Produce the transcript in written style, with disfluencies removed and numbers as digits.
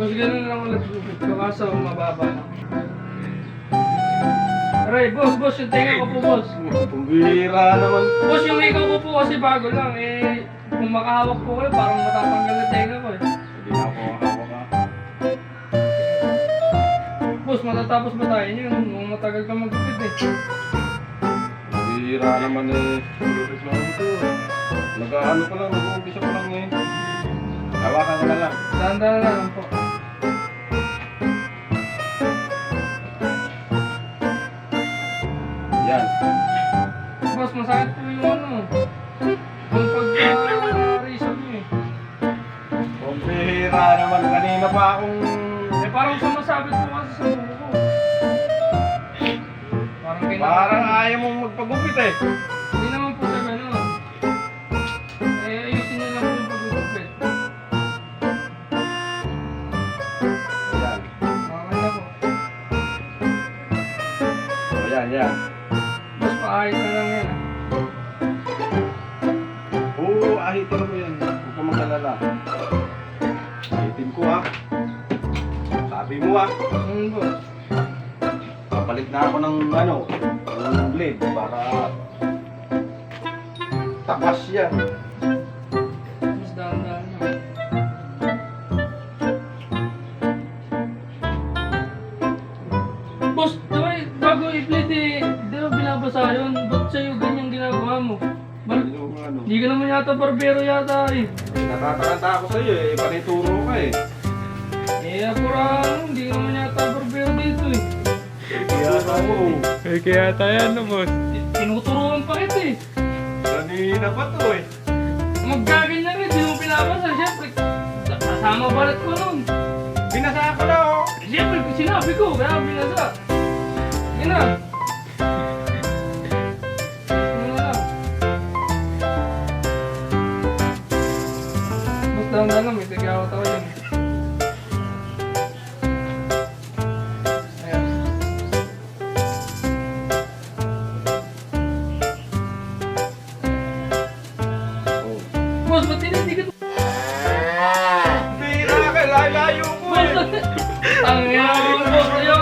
Boss, ganun lang ulit gupit ko, kaso mababa lang. Aray, boss, yung tenga ko po, boss. Pumbira naman. Boss, yung ikaw ko po kasi bago lang, kung makahawak po kayo, parang matatanggal na tenga ko eh. Hindi na ako makahawak ka. Boss, matatapos ba tayo yun? Kung matagal ka magupit eh. Pumbira naman eh. Sulit lang ito. Nag-ano pa lang, nag-uumpisa pa lang eh. Hawakan ko na lang. Dahan-dahan na lang po. Yan. Boss, masakit po yung ano. Yung pagka-reason nyo eh. Pumbira naman. Kanina pa akong... Parang sumasabit po kasi sa buko ko. Parang ayaw mong magpagupit eh. Hindi naman po sa gano'n. Ayusin nyo lang po yung pagkukupit. Ayan. Okay na po. O yan. Boss, paahit na lang yan. Oo, ahitin mo yan. Huwag ka mag-alala. Ahitin ko ha. Sabi mo ha. Boss. Papalit na ako ng ng blade para tapas yan. Boss, dahan-dahan na. Boss, bago i-plate di ba binabasa yun? Ba't sa'yo ganyan ginagawa mo? Yung Hindi ka naman yata barbero yata eh. natatakanta ako sa'yo eh. Panituro ka eh. Hindi ka naman yata barbero dito eh. Kaya ako. Kaya tayo no, boss. Tinuturuan pa kita eh. Kanina pa to eh. Magkaganyan eh, di mo pinabasa. Siyempre, kasama balat ko nun. Binasa ko na oh. Siyempre, sinabi ko, kaya binasa. Yun na. Yun na lang. Basta lang na lang, may tigawat ako yun. Ayan. Oh. Boss, ba't hindi ka... Bira ka, layo ko Boss, eh. ang ina mo, boss, ayaw